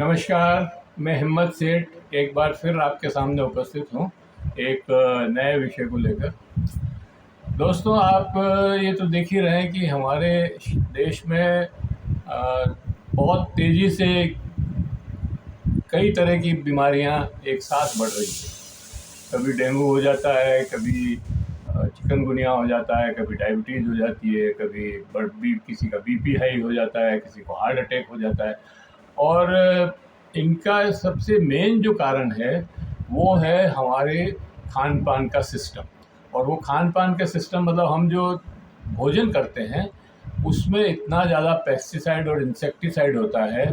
नमस्कार। मैं हिम्मत सेठ एक बार फिर आपके सामने उपस्थित हूँ एक नए विषय को लेकर। दोस्तों, आप ये तो देख ही रहे हैं कि हमारे देश में बहुत तेज़ी से कई तरह की बीमारियां एक साथ बढ़ रही हैं। कभी डेंगू हो जाता है, कभी चिकनगुनिया हो जाता है, कभी डायबिटीज़ हो जाती है, कभी किसी का बीपी हाई हो जाता है, किसी को हार्ट अटैक हो जाता है। और इनका सबसे मेन जो कारण है वो है हमारे खान पान का सिस्टम। और वो खान पान का सिस्टम मतलब हम जो भोजन करते हैं उसमें इतना ज़्यादा पेस्टिसाइड और इंसेक्टिसाइड होता है,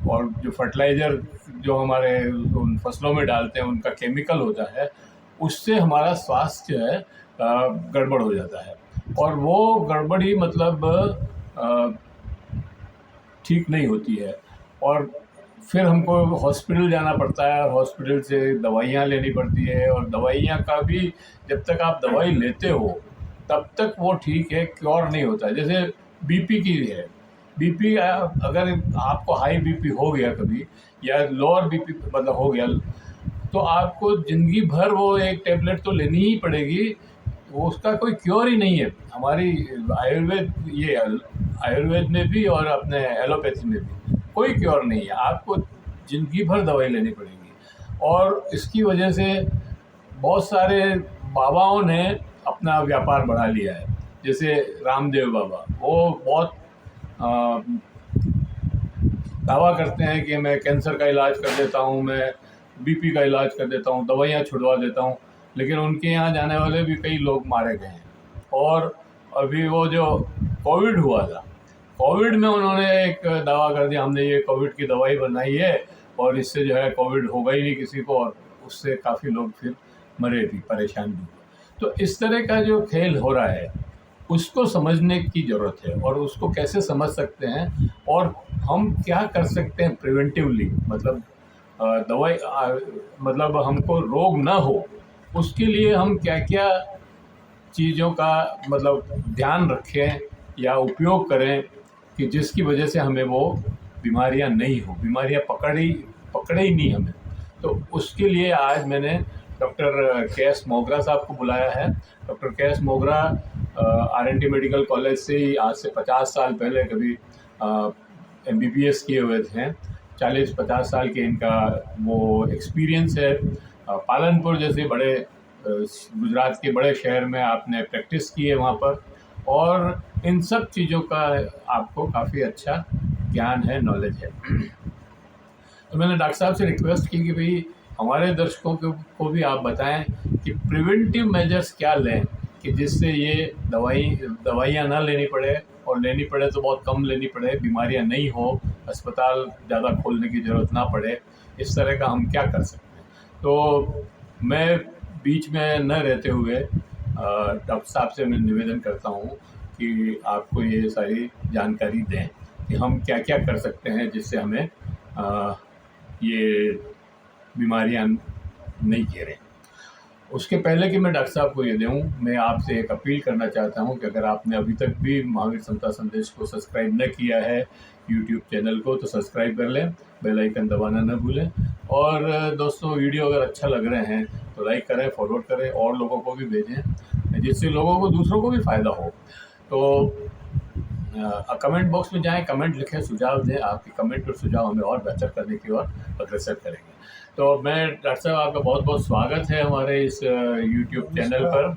और जो फर्टिलाइज़र जो हमारे उन फसलों में डालते हैं उनका केमिकल होता है, उससे हमारा स्वास्थ्य जो है गड़बड़ हो जाता है। और वो गड़बड़ी मतलब ठीक नहीं होती है, और फिर हमको हॉस्पिटल जाना पड़ता है और हॉस्पिटल से दवाइयाँ लेनी पड़ती है। और दवाइयाँ का भी जब तक आप दवाई लेते हो तब तक वो ठीक है, क्योर नहीं होता है। जैसे बीपी की है, बीपी अगर आपको हाई बीपी हो गया कभी या लोअर बीपी मतलब हो गया, तो आपको ज़िंदगी भर वो एक टेबलेट तो लेनी ही पड़ेगी। वो उसका कोई क्योर ही नहीं है। हमारी आयुर्वेद में भी और अपने एलोपैथी में भी कोई क्योर नहीं है। आपको ज़िंदगी भर दवाई लेनी पड़ेगी। और इसकी वजह से बहुत सारे बाबाओं ने अपना व्यापार बढ़ा लिया है। जैसे रामदेव बाबा, वो बहुत दावा करते हैं कि मैं कैंसर का इलाज कर देता हूँ, मैं बीपी का इलाज कर देता हूँ, दवाइयाँ छुड़वा देता हूँ। लेकिन उनके यहाँ जाने वाले भी कई लोग मारे गए हैं। और अभी वो जो कोविड हुआ था, कोविड में उन्होंने एक दावा कर दिया, हमने ये कोविड की दवाई बनाई है और इससे जो है कोविड होगा ही नहीं किसी को, और उससे काफ़ी लोग फिर मरे भी, परेशान भी हुए। तो इस तरह का जो खेल हो रहा है उसको समझने की ज़रूरत है, और उसको कैसे समझ सकते हैं और हम क्या कर सकते हैं प्रिवेंटिवली, मतलब दवाई मतलब हमको रोग ना हो उसके लिए हम क्या क्या चीज़ों का मतलब ध्यान रखें या उपयोग करें कि जिसकी वजह से हमें वो बीमारियां नहीं हो, बीमारियां पकड़े ही नहीं हमें। तो उसके लिए आज मैंने डॉक्टर के एस मोगरा साहब को बुलाया है। डॉक्टर के एस मोगरा आर.एन.टी मेडिकल कॉलेज से ही आज से 50 साल पहले कभी MBBS किए हुए थे। 40-50 साल के इनका वो एक्सपीरियंस है। पालनपुर जैसे बड़े गुजरात के बड़े शहर में आपने प्रैक्टिस की है वहाँ पर, और इन सब चीज़ों का आपको काफ़ी अच्छा ज्ञान है, नॉलेज है। तो मैंने डॉक्टर साहब से रिक्वेस्ट की कि भाई हमारे दर्शकों को भी आप बताएं कि प्रिवेंटिव मेजर्स क्या लें कि जिससे ये दवाइयाँ ना लेनी पड़े, और लेनी पड़े तो बहुत कम लेनी पड़े, बीमारियाँ नहीं हो, अस्पताल ज़्यादा खोलने की ज़रूरत ना पड़े। इस तरह का हम क्या कर सकते हैं। तो मैं बीच में न रहते हुए डॉक्टर साहब से मैं निवेदन करता हूँ कि आपको ये सारी जानकारी दें कि हम क्या क्या कर सकते हैं जिससे हमें ये बीमारियां नहीं घेरें। उसके पहले कि मैं डॉक्टर साहब को ये दूँ, मैं आपसे एक अपील करना चाहता हूँ कि अगर आपने अभी तक भी महावीर समता संदेश को सब्सक्राइब न किया है यूट्यूब चैनल को, तो सब्सक्राइब कर लें, बेल आइकन दबाना न भूलें। और दोस्तों, वीडियो अगर अच्छा लग रहे हैं तो लाइक करें, फॉरवर्ड करें, और लोगों को भी भेजें जिससे लोगों को, दूसरों को भी फ़ायदा हो। तो कमेंट बॉक्स में जाएं, कमेंट लिखें, सुझाव दें। आपके कमेंट और सुझाव हमें और बेहतर करने की ओर अग्रसर करेंगे। तो मैं डॉक्टर साहब, आपका बहुत बहुत स्वागत है हमारे इस यूट्यूब चैनल पर।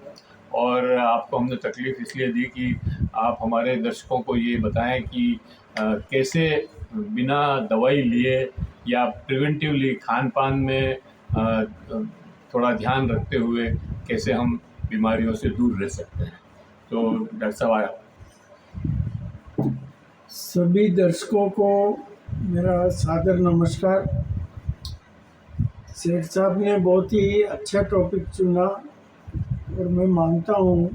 और आपको हमने तकलीफ़ इसलिए दी कि आप हमारे दर्शकों को ये बताएं कि कैसे बिना दवाई लिए या प्रिवेंटिवली खान पान में थोड़ा ध्यान रखते हुए कैसे हम बीमारियों से दूर रह सकते हैं। तो डॉक्टर साहब, सभी दर्शकों को मेरा सादर नमस्कार। सेठ साहब ने बहुत ही अच्छा टॉपिक चुना, और मैं मानता हूँ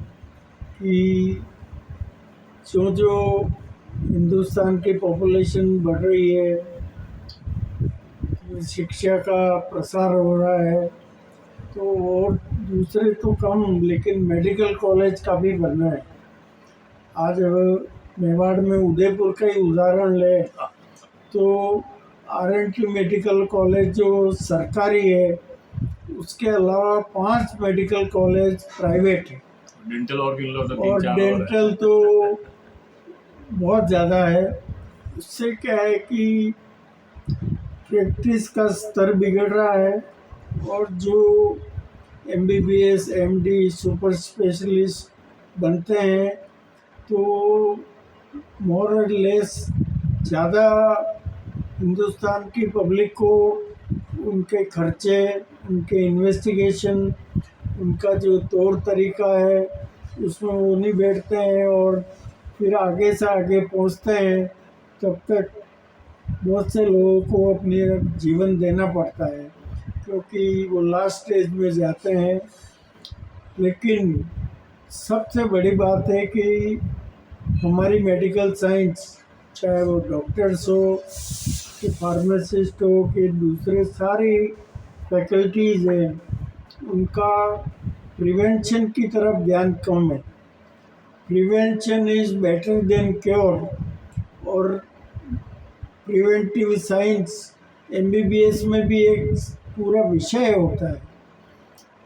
कि जो हिंदुस्तान की पॉपुलेशन बढ़ रही है, शिक्षा का प्रसार हो रहा है, तो और दूसरे तो कम, लेकिन मेडिकल कॉलेज का भी बनना है। आज मेवाड़ में उदयपुर का ही उदाहरण ले तो RNT मेडिकल कॉलेज जो सरकारी है, उसके अलावा 5 मेडिकल कॉलेज प्राइवेट है। डेंटल और गिन लो तो और 3-4 और है। डेंटल तो बहुत ज़्यादा है। उससे क्या है कि प्रैक्टिस का स्तर बिगड़ रहा है, और जो MBBS MD सुपर स्पेशलिस्ट बनते हैं तो मोर और लेस ज़्यादा हिंदुस्तान की पब्लिक को उनके खर्चे, उनके इन्वेस्टिगेशन, उनका जो तौर तरीका है उसमें वो नहीं बैठते हैं, और फिर आगे से आगे पहुंचते हैं। तब तक बहुत से लोगों को अपने जीवन देना पड़ता है, क्योंकि वो लास्ट स्टेज में जाते हैं। लेकिन सबसे बड़ी बात है कि हमारी मेडिकल साइंस, चाहे वो डॉक्टर्स हो कि फार्मासिस्ट हो कि दूसरे सारी फैकल्टीज़ हैं, उनका प्रिवेंशन की तरफ ध्यान कम है। Prevention is better than cure, और प्रिवेंटिव साइंस MBBS में भी एक पूरा विषय होता है,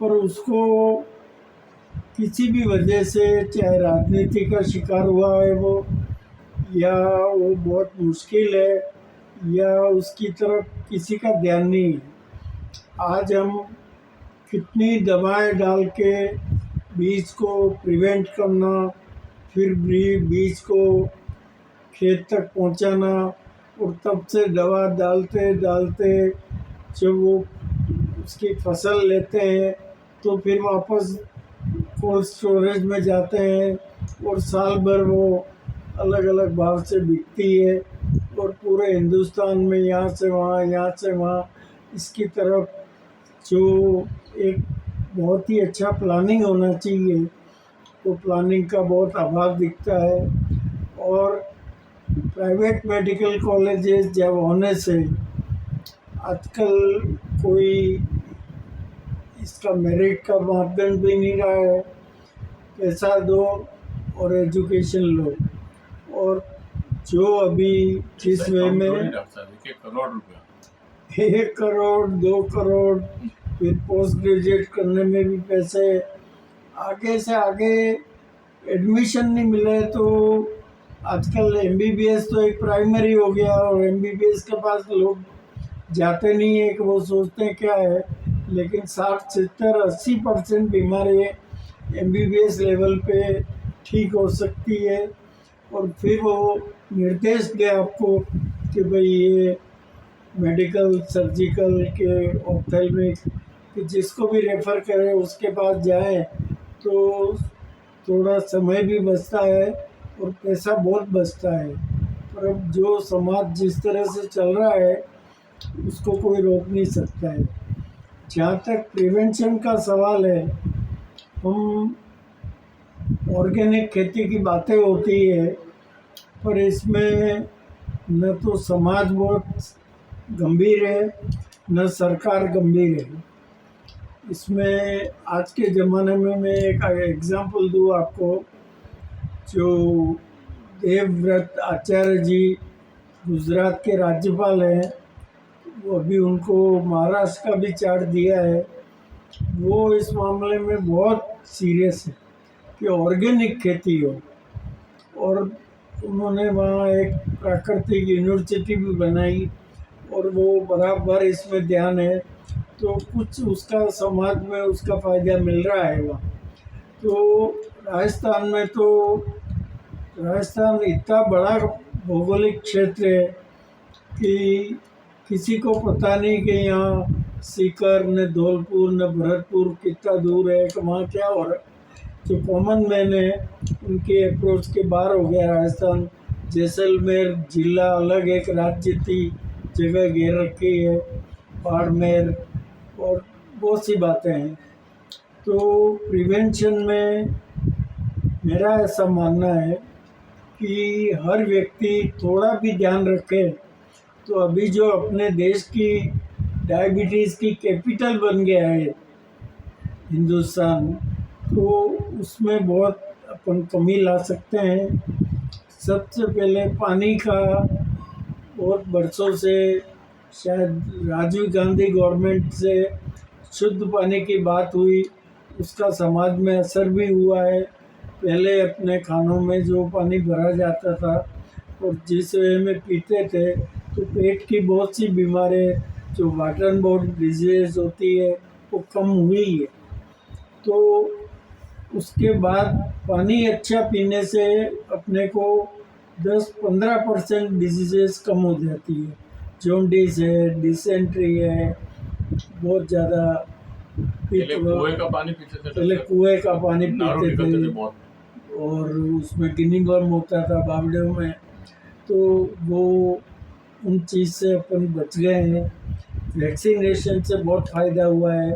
पर उसको किसी भी वजह से, चाहे राजनीति का शिकार हुआ है वो, या वो बहुत मुश्किल है, या उसकी तरफ किसी का ध्यान नहीं है। आज हम कितनी दवाएं डाल के बीज को प्रिवेंट करना, फिर बीज को खेत तक पहुंचाना, और तब से दवा डालते डालते जब वो उसकी फसल लेते हैं तो फिर वापस कोल्ड स्टोरेज में जाते हैं, और साल भर वो अलग अलग भाव से बिकती है, और पूरे हिंदुस्तान में यहाँ से वहाँ, यहाँ से वहाँ इसकी तरफ जो एक बहुत ही अच्छा प्लानिंग होना चाहिए, तो प्लानिंग का बहुत अभाव दिखता है। और प्राइवेट मेडिकल कॉलेजेस जब होने से आजकल कोई इसका मेरिट का मापदंड भी नहीं रहा है। पैसा दो और एजुकेशन लो, और जो अभी जिस वे में 1 करोड़ रुपया, 1 करोड़ 2 करोड़, फिर पोस्ट ग्रेजुएट करने में भी पैसे, आगे से आगे एडमिशन नहीं मिले तो आजकल MBBS तो एक प्राइमरी हो गया, और MBBS के पास लोग जाते नहीं है कि वो सोचते हैं क्या है, लेकिन 60 70 80% बीमारी MBBS लेवल पे ठीक हो सकती है। और फिर वो निर्देश दे आपको कि भाई ये मेडिकल, सर्जिकल के, ऑप्थेल्मिक कि जिसको भी रेफ़र करें उसके पास जाएं, तो थोड़ा समय भी बचता है और पैसा बहुत बचता है। पर अब जो समाज जिस तरह से चल रहा है उसको कोई रोक नहीं सकता है। जहाँ तक प्रिवेंशन का सवाल है, हम ऑर्गेनिक खेती की बातें होती है, पर इसमें न तो समाज बहुत गंभीर है, न सरकार गंभीर है। इसमें आज के ज़माने में मैं एक एग्ज़ाम्पल दूँ आपको, जो देवव्रत आचार्य जी गुजरात के राज्यपाल हैं, वो अभी उनको महाराष्ट्र का भी चार्ज दिया है। वो इस मामले में बहुत सीरियस है कि ऑर्गेनिक खेती हो, और उन्होंने वहाँ एक प्राकृतिक यूनिवर्सिटी भी बनाई, और वो बराबर इसमें ध्यान है, तो कुछ उसका समाज में उसका फ़ायदा मिल रहा है वहाँ। तो राजस्थान में तो राजस्थान इतना बड़ा भौगोलिक क्षेत्र है कि किसी को पता नहीं कि यहाँ सीकर न धौलपुर न भरतपुर कितना दूर है, कि वहाँ क्या हो रहा है। जो कॉमन मैन है उनके अप्रोच के बाहर हो गया राजस्थान। जैसलमेर जिला अलग एक राज्य थी, जगह घेर रखी है, बाड़मेर, और बहुत सी बातें हैं। तो प्रिवेंशन में मेरा ऐसा मानना है कि हर व्यक्ति थोड़ा भी ध्यान रखे, तो अभी जो अपने देश की डायबिटीज़ की कैपिटल बन गया है हिंदुस्तान, तो उसमें बहुत अपन कमी ला सकते हैं। सबसे पहले पानी का बहुत बरसों से शायद राजीव गांधी गवर्नमेंट से शुद्ध पानी की बात हुई, उसका समाज में असर भी हुआ है। पहले अपने खानों में जो पानी भरा जाता था और जिस वे में पीते थे, तो पेट की बहुत सी बीमारियाँ जो वाटर बोर्न डिजीज होती है वो कम हुई है। तो उसके बाद पानी अच्छा पीने से अपने को 10-15% डिजीज़ेस कम हो जाती है। जॉन्डिस है, डिसेंट्री है, बहुत ज़्यादा पहले कुएं का पानी पीते थे, पहले कुएं का पानी नारों पीते निकलते थे थे बहुत। और उसमें गिनी वर्म होता था बावड़ियों में, तो वो उन चीज़ से अपन बच गए हैं। वैक्सीनेशन से बहुत फ़ायदा हुआ है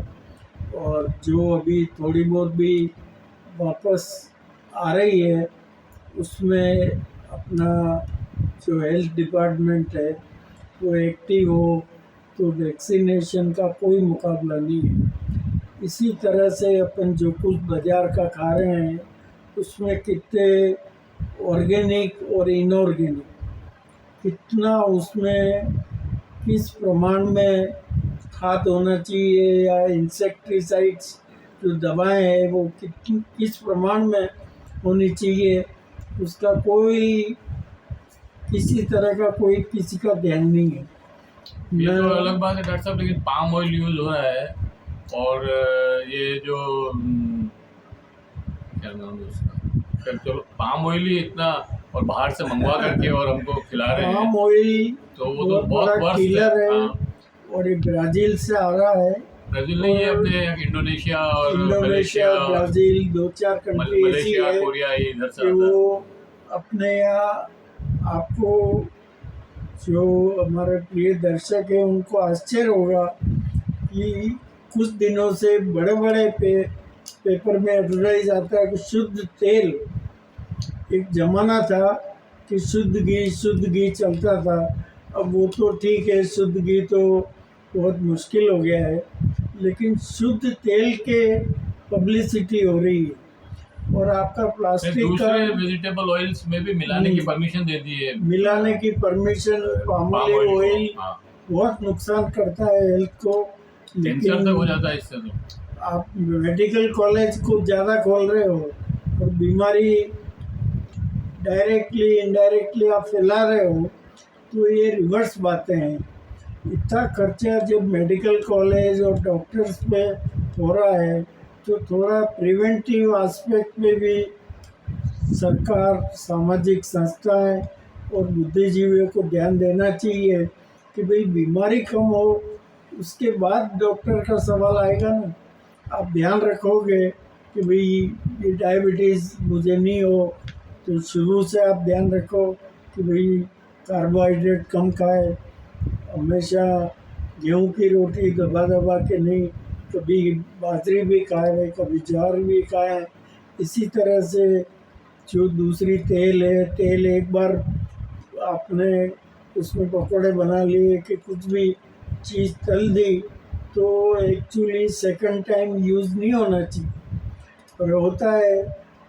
और जो अभी थोड़ी बहुत भी वापस आ रही है उसमें अपना जो हेल्थ डिपार्टमेंट है वो एक्टिव हो, तो वैक्सीनेशन का कोई मुकाबला नहीं है। इसी तरह से अपन जो कुछ बाज़ार का खा रहे हैं उसमें कितने ऑर्गेनिक और इनऑर्गेनिक, कितना उसमें किस प्रमाण में खाद होना चाहिए या इंसेक्टिसाइड्स जो दवाएं हैं वो किस प्रमाण में होनी चाहिए, उसका कोई किसी तरह का कोई किसी का ध्यान नहीं है। ये तो न- अलग बात है डॉक्टर साहब, लेकिन पाम ऑयल यूज हो रहा है और ये जो क्या नाम है उसका, फिर चलो पाम ऑयल ही इतना और बाहर से मंगवा करके और हमको खिला रहे हैं, पाम ऑयल तो वो तो बहुत बहुत बड़ा वर्स्ट किलर है हाँ, और ये ब्राज़ील से आ रहा है। ब्राजील नहीं है, और अपने इंडोनेशिया और इंडोनेशिया, मलेशिया, ब्राज़ील, 2-4 कंट्री ऐसी मलेशिया, है कोरिया, ये इधर से कि आता है। वो अपने यहाँ आपको, जो हमारे प्रिय दर्शक हैं उनको आश्चर्य होगा कि कुछ दिनों से बड़े बड़े पेपर में एडवर्टाइज आता है कि शुद्ध तेल, एक ज़माना था कि शुद्ध घी चलता था, अब वो तो ठीक है, शुद्ध घी तो बहुत मुश्किल हो गया है, लेकिन शुद्ध तेल के पब्लिसिटी हो रही है और आपका फिर प्लास्टिक का दूसरे वेजिटेबल ऑयल्स में भी मिलाने की परमिशन दे दी है, मिलाने की permission. Palm palm oil oil को। हाँ, बहुत नुकसान करता है हेल्थ को, कैंसर तक हो लेकिन जाता है इससे तो। आप मेडिकल कॉलेज को ज़्यादा खोल रहे हो और बीमारी डायरेक्टली इनडायरेक्टली आप फैला रहे हो, तो ये रिवर्स बातें हैं। इतना खर्चा जब मेडिकल कॉलेज और डॉक्टर्स पे हो रहा है तो थोड़ा प्रिवेंटिव एस्पेक्ट में भी सरकार, सामाजिक संस्थाएं और बुद्धिजीवियों को ध्यान देना चाहिए कि भाई बीमारी कम हो, उसके बाद डॉक्टर का सवाल आएगा ना। आप ध्यान रखोगे कि भाई ये डायबिटीज़ मुझे नहीं हो, तो शुरू से आप ध्यान रखो कि भाई कार्बोहाइड्रेट कम खाए, हमेशा गेहूं की रोटी दबा दबा के नहीं, कभी बाजरी भी खाए, कभी ज्वार भी खाए। इसी तरह से जो दूसरी तेल है, तेल एक बार आपने उसमें पकौड़े बना लिए कि कुछ भी चीज़ तल दी तो एक्चुअली सेकंड टाइम यूज़ नहीं होना चाहिए, पर होता है।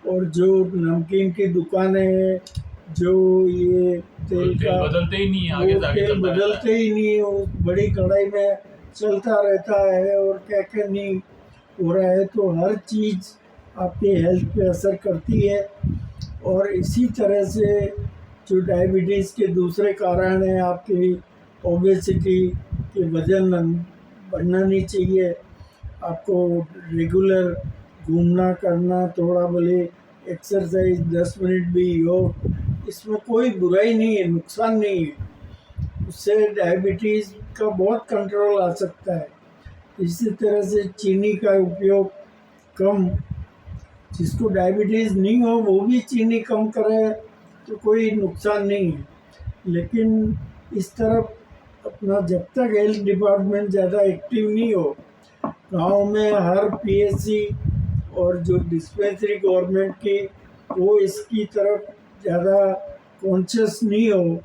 और जो नमकीन की दुकानें हैं, जो ये तेल तेल का, बदलते ही नहीं है, वो आगे से आगे तेल चलता रहता बदलते ही नहीं है, वो बड़ी कढ़ाई में चलता रहता है और क्या क्या नहीं हो रहा है। तो हर चीज़ आपकी हेल्थ पे असर करती है। और इसी तरह से जो डायबिटीज़ के दूसरे कारण हैं आपकी ओबेसिटी, कि वज़न बढ़ना नहीं चाहिए, आपको रेगुलर घूमना करना, थोड़ा भले एक्सरसाइज 10 मिनट भी हो, इसमें कोई बुराई नहीं है, नुकसान नहीं है, उससे डायबिटीज़ का बहुत कंट्रोल आ सकता है। इसी तरह से चीनी का उपयोग कम, जिसको डायबिटीज़ नहीं हो वो भी चीनी कम करे तो कोई नुकसान नहीं है। लेकिन इस तरफ अपना जब तक हेल्थ डिपार्टमेंट ज़्यादा एक्टिव नहीं हो, गांव में हर पीएचसी और जो डिस्पेंसरी गवर्नमेंट की वो इसकी तरफ ज़्यादा कॉन्शियस नहीं हो,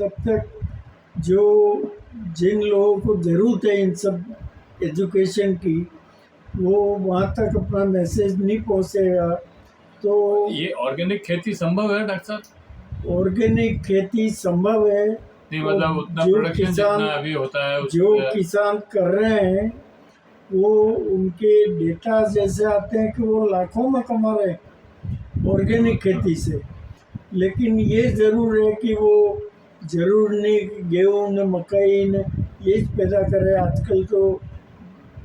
तब तक जो जिन लोगों को ज़रूरत है इन सब एजुकेशन की, वो वहाँ तक अपना मैसेज नहीं पहुँचेगा। तो है। ये ऑर्गेनिक खेती संभव है डॉक्टर साहब? ऑर्गेनिक खेती संभव है, नहीं मतलब उतना जो प्रोडक्शन किसान जितना अभी होता है जो उससे किसान कर रहे हैं वो उनके डेटा जैसे आते हैं कि वो लाखों में कमा रहे हैं ऑर्गेनिक खेती से। लेकिन ये ज़रूर है कि वो ज़रूर नहीं कि गेहूँ न मकई न ये पैदा करे। आजकल तो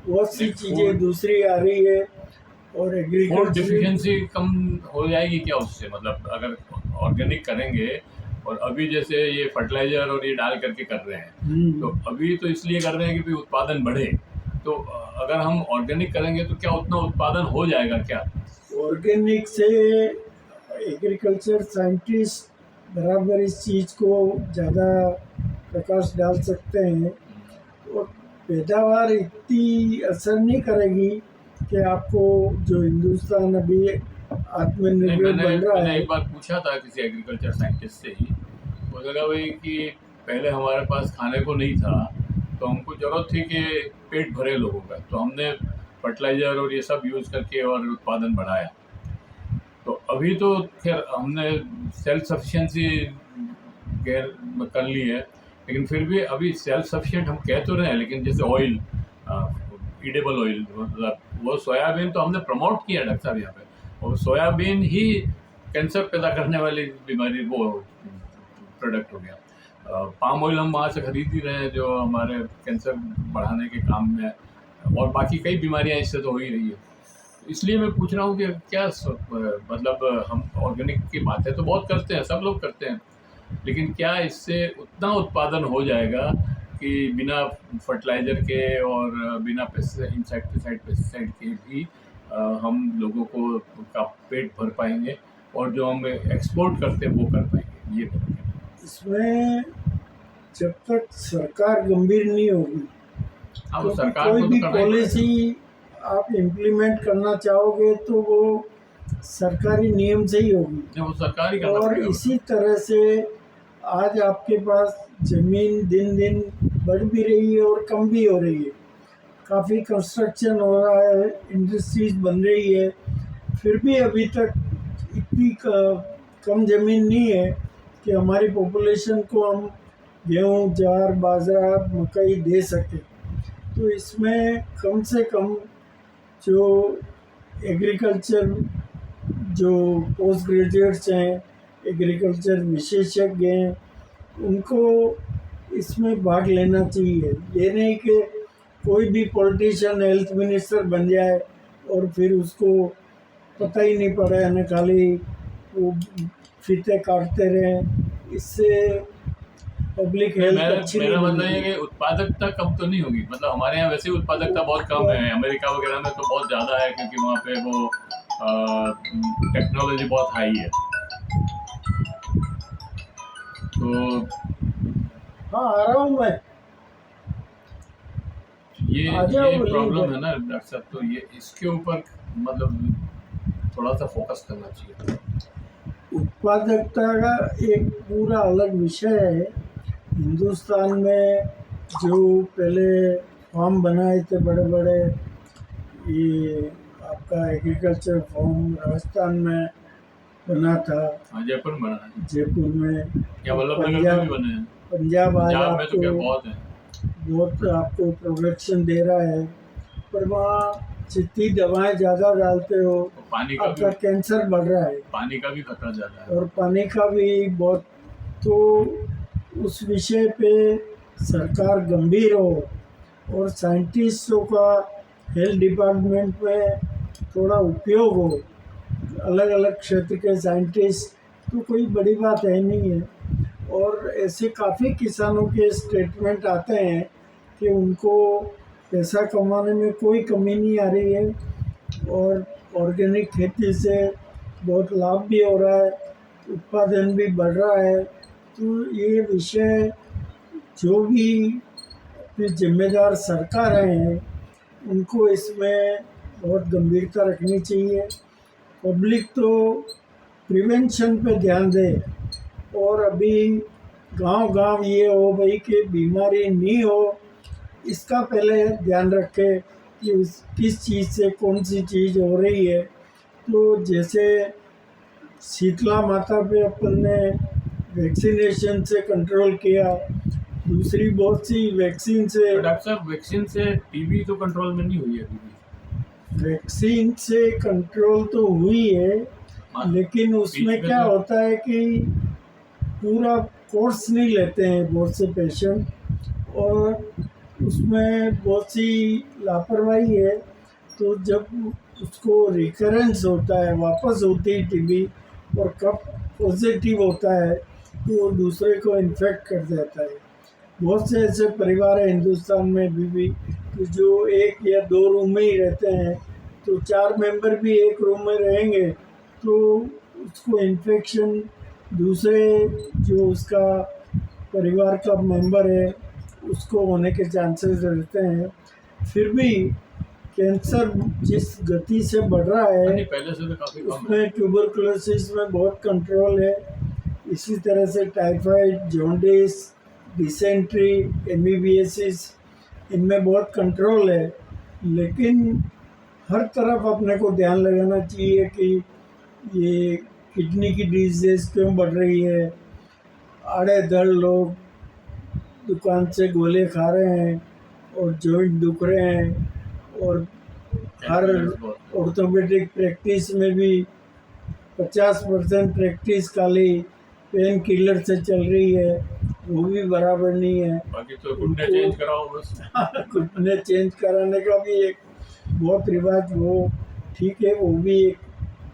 बहुत सी नहीं, चीज़ें दूसरी आ रही है और फूड एग्रीकल्चर। डिफिशिएंसी कम हो जाएगी क्या उससे, मतलब अगर ऑर्गेनिक करेंगे और अभी जैसे ये फर्टिलाइजर और ये डाल करके कर रहे हैं तो अभी तो इसलिए कर रहे हैं कि भाई उत्पादन बढ़े, तो अगर हम ऑर्गेनिक करेंगे तो क्या उतना उत्पादन हो जाएगा क्या? ऑर्गेनिक से एग्रीकल्चर साइंटिस्ट बराबर इस चीज़ को ज़्यादा प्रकाश डाल सकते हैं और पैदावार इतनी असर नहीं करेगी कि आपको जो हिंदुस्तान अभी नहीं, आत्मनिर्भर बन रहा मैंने है। एक बार पूछा था किसी एग्रीकल्चर साइंटिस्ट से ही, वो लगा भाई कि पहले हमारे पास खाने को नहीं था तो हमको ज़रूरत थी कि पेट भरे लोगों का, तो हमने फर्टिलाइजर और ये सब यूज़ करके और उत्पादन बढ़ाया। तो अभी तो खैर हमने सेल्फ सफिशिएंसी गैर कर ली है, लेकिन फिर भी अभी सेल्फ सफिशिएंट हम कह तो रहे हैं, लेकिन जैसे ऑयल, ईडेबल ऑयल, मतलब वो सोयाबीन तो हमने प्रमोट किया डॉक्टर साहब यहाँ पे, और सोयाबीन ही कैंसर पैदा करने वाली बीमारी वो प्रोडक्ट हो गया। पाम ऑयल हम वहाँ से खरीद ही रहे हैं जो हमारे कैंसर बढ़ाने के काम में है, और बाकी कई बीमारियाँ इससे तो हो ही रही है। इसलिए मैं पूछ रहा हूँ कि क्या मतलब हम ऑर्गेनिक की बातें तो बहुत करते हैं, सब लोग करते हैं, लेकिन क्या इससे उतना उत्पादन हो जाएगा कि बिना फर्टिलाइज़र के और बिना इंसेक्टिसाइड पेस्टिसाइड के भी हम लोगों को का पेट भर पाएंगे और जो हम एक्सपोर्ट करते हैं वो कर पाएंगे? ये बताइए। इसमें जब तक सरकार गंभीर नहीं होगी, हाँ, वो क्योंकि सरकार कोई को भी तो करना ही पड़ेगा। पॉलिसी आप इम्प्लीमेंट करना चाहोगे तो वो सरकारी नियम से ही होगी। नहीं, वो सरकार ही करना और पड़ेगा। इसी तरह से आज आपके पास ज़मीन दिन दिन बढ़ भी रही है और कम भी हो रही है। काफ़ी कंस्ट्रक्शन हो रहा है, इंडस्ट्रीज बन रही है, फिर भी अभी तक इतनी कम ज़मीन नहीं है कि हमारी पॉपुलेशन को हम गेहूँ ज्वार बाजरा मकई दे सकें। तो इसमें कम से कम जो एग्रीकल्चर जो पोस्ट ग्रेजुएट्स हैं, एग्रीकल्चर विशेषज्ञ हैं, उनको इसमें भाग लेना चाहिए। ये नहीं कि कोई भी पॉलिटिशियन हेल्थ मिनिस्टर बन जाए और फिर उसको पता ही नहीं पड़े न खाली वो फीते काटते रहें। इससे पब्लिक हेल्थ अच्छी नहीं मेरा मतलब ये बनेगी। कि उत्पादकता कम तो नहीं होगी, मतलब हमारे यहाँ वैसे ही उत्पादकता बहुत कम है, अमेरिका वगैरह में तो बहुत ज़्यादा है क्योंकि वहाँ पे वो टेक्नोलॉजी बहुत हाई है। तो हाँ, आ रहा हूँ मैं। आ जाओ ये प्रॉब्लम बोलिए। है ना डॉक्टर साहब, तो ये इसके ऊपर मतलब थोड़ा सा फोकस करना चाहिए। उत्पादकता का एक पूरा अलग विषय है। हिंदुस्तान में जो पहले फार्म बनाए थे बड़े बड़े, ये आपका एग्रीकल्चर फार्म राजस्थान में बना था, हाँ, जयपुर में बना है, जयपुर में, या वल्लभनगर में भी बने हैं, पंजाब आज पंजाब में तो क्या आपको बहुत है। बहुत आपको प्रोडक्शन दे रहा है, पर वहाँ जितनी दवाएं ज़्यादा डालते हो और पानी का आपका भी कैंसर बढ़ रहा है पानी का भी खतरा ज़्यादा है। और पानी का भी बहुत। तो उस विषय पे सरकार गंभीर हो और साइंटिस्टों का हेल्थ डिपार्टमेंट में थोड़ा उपयोग हो, अलग अलग क्षेत्र के साइंटिस्ट, तो कोई बड़ी बात है नहीं है। और ऐसे काफ़ी किसानों के स्टेटमेंट आते हैं कि उनको पैसा कमाने में कोई कमी नहीं आ रही है और ऑर्गेनिक खेती से बहुत लाभ भी हो रहा है, उत्पादन भी बढ़ रहा है। तो ये विषय जो भी अपनी जिम्मेदार सरकारें हैं उनको इसमें बहुत गंभीरता रखनी चाहिए। पब्लिक तो प्रिवेंशन पे ध्यान दे और अभी गांव-गांव ये हो भाई कि बीमारी नहीं हो, इसका पहले ध्यान रखे कि किस चीज़ से कौन सी चीज़ हो रही है। तो जैसे शीतला माता पे अपन ने वैक्सीनेशन से कंट्रोल किया, दूसरी बहुत सी वैक्सीन से। तो डॉक्टर साहब, वैक्सीन से टीबी तो कंट्रोल में नहीं हुई है अभी भी। वैक्सीन से कंट्रोल तो हुई है, लेकिन उसमें बीच में क्या तो- होता है कि पूरा कोर्स नहीं लेते हैं बहुत से पेशेंट, और उसमें बहुत सी लापरवाही है। तो जब उसको रिकरेंस होता है, वापस होती है टीबी, और कब पॉजिटिव होता है तो वो दूसरे को इन्फेक्ट कर देता है। बहुत से ऐसे परिवार हैं हिंदुस्तान में अभी भी कि जो एक या दो रूम में ही रहते हैं, तो 4 मेंबर भी एक रूम में रहेंगे तो उसको इन्फेक्शन दूसरे जो उसका परिवार का मेंबर है उसको होने के चांसेस रहते हैं। फिर भी कैंसर जिस गति से बढ़ रहा है नहीं, पहले से तो काफी कम है। उसमें ट्यूबरकुलोसिस में बहुत कंट्रोल है। इसी तरह से टाइफाइड, जॉन्डिस, डिसेंट्री, एमीबियासिस, इनमें बहुत कंट्रोल है। लेकिन हर तरफ अपने को ध्यान लगाना चाहिए कि ये किडनी की डिजीज़ क्यों बढ़ रही है। आड़े धड़ लोग दुकान से गोले खा रहे हैं और जॉइंट दुख रहे हैं, और हर ऑर्थोपेडिक प्रैक्टिस में भी 50% प्रैक्टिस खाली पेन किलर से चल रही है, वो भी बराबर नहीं है। बाकी तो घुटने चेंज कराओ बस। घुटने चेंज कराने का भी एक बहुत रिवाज, वो ठीक है, वो भी एक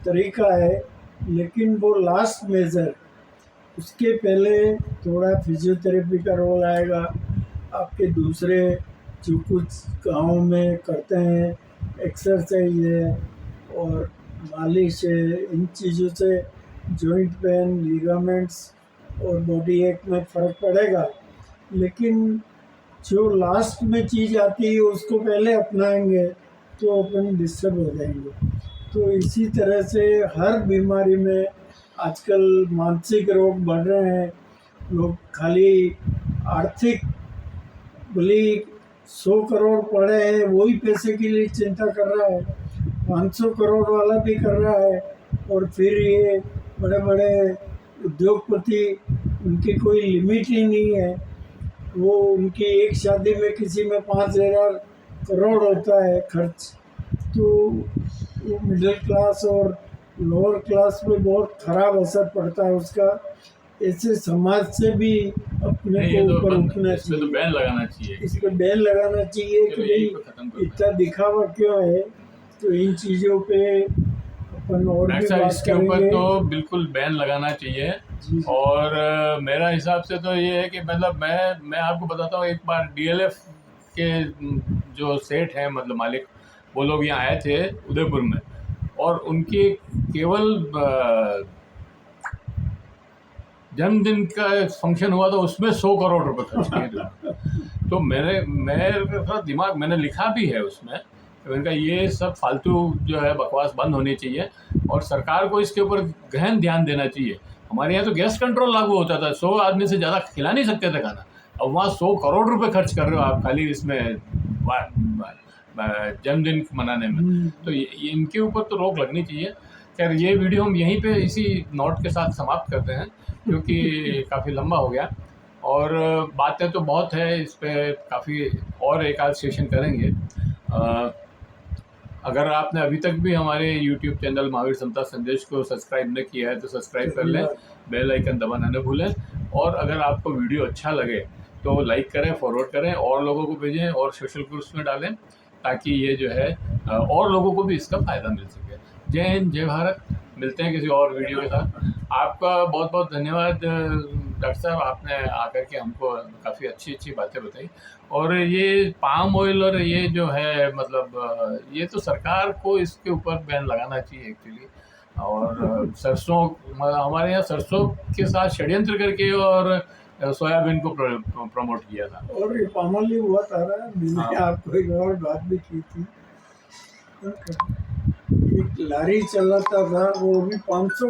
तरीका है, लेकिन वो लास्ट मेजर। उसके पहले थोड़ा फिजियोथेरेपी का रोल आएगा। आपके दूसरे जो कुछ गाँव में करते हैं, एक्सरसाइज है और मालिश है, इन चीज़ों से जॉइंट पेन, लिगामेंट्स और बॉडी एक में फ़र्क पड़ेगा। लेकिन जो लास्ट में चीज़ आती है उसको पहले अपनाएंगे तो अपन डिस्टर्ब हो जाएंगे। तो इसी तरह से हर बीमारी में आजकल मानसिक रोग बढ़ रहे हैं। लोग खाली आर्थिक, भले 100 करोड़ पड़े हैं वही पैसे के लिए चिंता कर रहा है, 500 करोड़ वाला भी कर रहा है, और फिर ये बड़े बड़े उद्योगपति, उनकी कोई लिमिट ही नहीं है। वो उनकी एक शादी में किसी में 5,000 करोड़ होता है खर्च। तो वो मिडिल क्लास और लोअर क्लास पे बहुत खराब असर पड़ता है उसका। ऐसे समाज से भी अपने नहीं, को ये तो ऊपर बंद- उठना इस पे तो चाहिए, बैन लगाना चाहिए। इस पे बैन लगाना चाहिए कि चलो यही भाई पे खत्म करते हैं। इतना दिखावा क्यों है। तो इन चीज़ों पे अपन और भी डॉक्टर साहब, बात इसके ऊपर करेंगे। तो बिल्कुल बैन लगाना चाहिए। जी। और मेरा हिसाब से तो ये है कि मतलब मैं आपको बताता हूँ, एक बार डीएलएफ के जो सेठ हैं, मतलब मालिक, वो लोग यहाँ आए थे उदयपुर में, और उनकी केवल जन्मदिन का फंक्शन हुआ तो उसमें 100 करोड़ रुपए खर्च किए थे। तो मेरे थोड़ा दिमाग, मैंने लिखा भी है उसमें, मैंने कहा ये सब फालतू जो है बकवास बंद होनी चाहिए, और सरकार को इसके ऊपर गहन ध्यान देना चाहिए। हमारे यहाँ तो गैस कंट्रोल लागू होता था, 100 आदमी से ज़्यादा खिला नहीं सकते थे खाना। अब वहाँ 100 करोड़ रुपए खर्च कर रहे हो आप खाली इसमें जन्मदिन मनाने में। तो इनके ऊपर तो रोक लगनी चाहिए। खैर, ये वीडियो हम यहीं पे इसी नोट के साथ समाप्त करते हैं, क्योंकि काफ़ी लंबा हो गया, और बातें तो बहुत है इस पे, काफ़ी और एक आध सेशन करेंगे। अगर आपने अभी तक भी हमारे YouTube चैनल महावीर समता संदेश को सब्सक्राइब न किया है तो सब्सक्राइब कर लें, बेल आइकन दबाना न भूलें, और अगर आपको वीडियो अच्छा लगे तो लाइक करें, फॉरवर्ड करें, और लोगों को भेजें और सोशल ग्रुप्स में डालें, ताकि ये जो है और लोगों को भी इसका फ़ायदा मिल सके। जय हिंद, जय भारत। मिलते हैं किसी और वीडियो के साथ। आपका बहुत बहुत धन्यवाद डॉक्टर साहब, आपने आकर के हमको काफ़ी अच्छी अच्छी बातें बताई। और ये पाम ऑयल और ये जो है, मतलब ये तो सरकार को इसके ऊपर बैन लगाना चाहिए एक्चुअली। और सरसों, हमारे यहाँ सरसों के साथ षड्यंत्र करके और सोयाबीन को प्रमोट किया था। और ये पाम ऑयल बहुत आ रहा है। मैंने हाँ। आपको एक और बात भी की थी, एक लारी चलाता था, वो भी 500